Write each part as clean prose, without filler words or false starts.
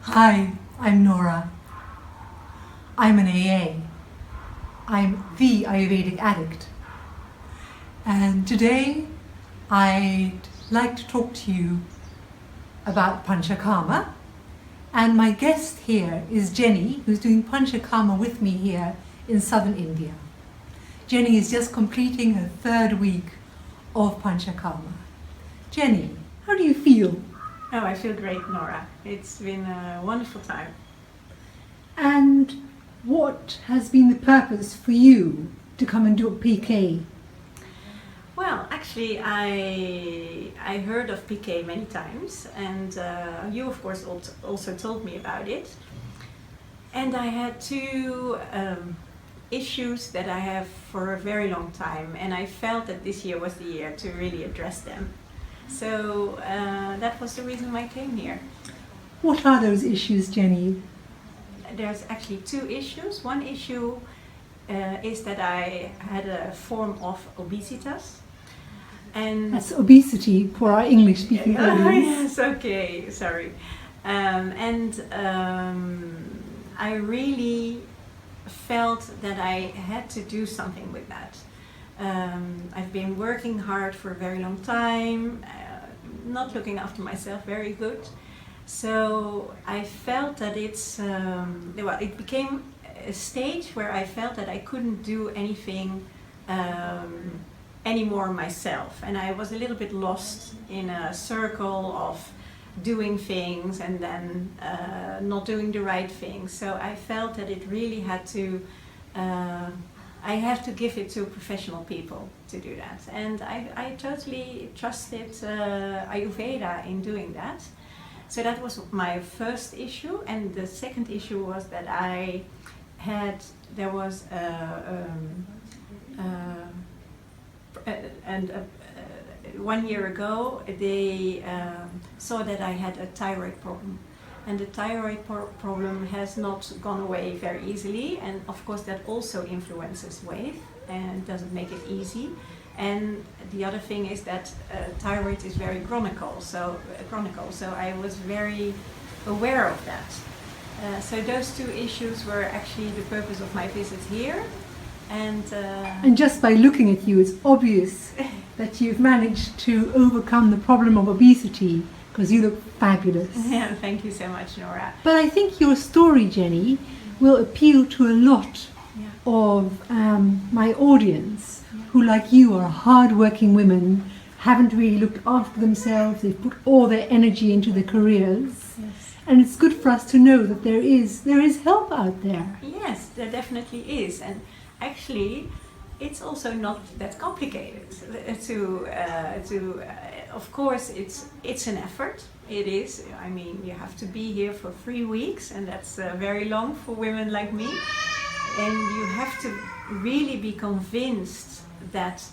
Hi, I'm Nora. I'm an AA. I'm the Ayurvedic addict. And today I'd like to talk to you about Panchakarma. And my guest here is Jenny, who's doing Panchakarma with me here in southern India. Jenny is just completing her third week of Panchakarma. Jenny, how do you feel? Oh, I feel great, Nora. It's been a wonderful time. And what has been the purpose for you to come and do a PK? Well, actually, I heard of PK many times, and you, of course, also told me about it. And I had two issues that I have for a very long time, and I felt that this year was the year to really address them. So that was the reason why I came here. What are those issues, Jenny? There's actually two issues. One issue is that I had a form of obesitas. And That's obesity for our English-speaking audience. Yes, okay, sorry. I really felt that I had to do something with that. I've been working hard for a very long time, not looking after myself very good. So I felt that it became a stage where I felt that I couldn't do anything anymore myself. And I was a little bit lost in a circle of doing things and then not doing the right things. So I felt that it really had to I have to give it to professional people to do that. And I totally trusted Ayurveda in doing that. So that was my first issue. And the second issue was that there was 1 year ago, they saw that I had a thyroid problem. And the thyroid problem has not gone away very easily, and of course that also influences weight and doesn't make it easy. And the other thing is that thyroid is very chronic, so I was very aware of that. So those two issues were actually the purpose of my visit here. And just by looking at you, it's obvious that you've managed to overcome the problem of obesity, because you look fabulous. Yeah, thank you so much, Nora. But I think your story, Jenny, will appeal to a lot of my audience who, like you, are hard-working women, haven't really looked after themselves, they've put all their energy into their careers. Yes. And it's good for us to know that there is help out there. Yes, there definitely is. And actually, it's also not that complicated of course, it's an effort. It is. I mean, you have to be here for 3 weeks, and that's very long for women like me. And you have to really be convinced that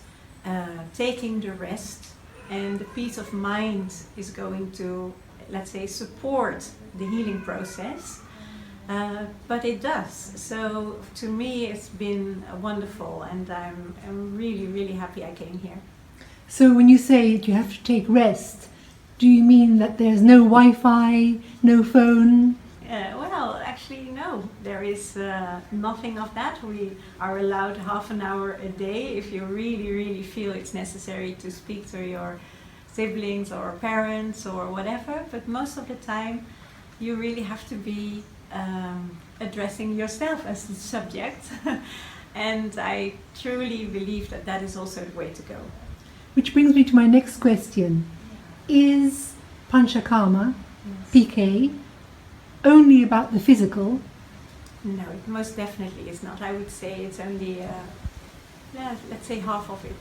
taking the rest and the peace of mind is going to, let's say, support the healing process. But it does. So to me, it's been wonderful, and I'm really, really happy I came here. So when you say that you have to take rest, do you mean that there's no Wi-Fi, no phone? Well, actually, no. There is nothing of that. We are allowed half an hour a day if you really, really feel it's necessary to speak to your siblings or parents or whatever. But most of the time, you really have to be addressing yourself as the subject. And I truly believe that that is also the way to go. Which brings me to my next question. Is Panchakarma, PK, only about the physical? No, it most definitely is not. I would say it's only, let's say, half of it.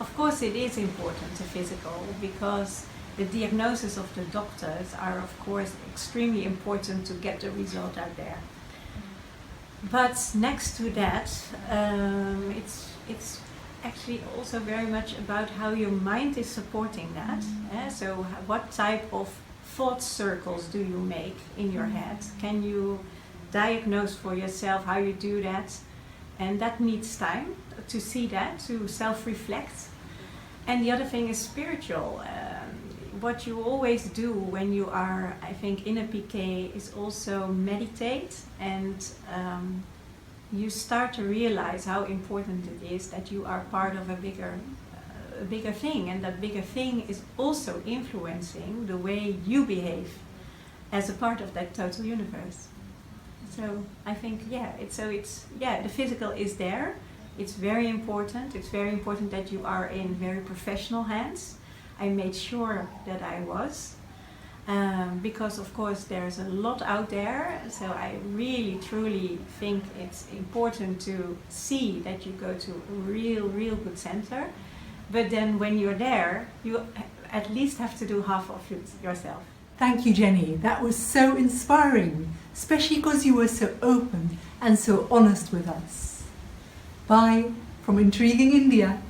Of course, it is important, the physical, because the diagnosis of the doctors are, of course, extremely important to get the result out there. But next to that, it's actually also very much about how your mind is supporting that. So what type of thought circles do you make in your head? Can you diagnose for yourself how you do that? And that needs time to see that, to self-reflect. And the other thing is spiritual. what you always do when you are, I think, in a PK is also meditate, and you start to realize how important it is that you are part of a bigger thing, and that bigger thing is also influencing the way you behave as a part of that total universe. So I think, the physical is there. It's very important. It's very important that you are in very professional hands. I made sure that I was, because of course there's a lot out there. So I really, truly think it's important to see that you go to a real good center. But then when you're there, you at least have to do half of it yourself. Thank you, Jenny. That was so inspiring, especially because you were so open and so honest with us. Bye from Intriguing India.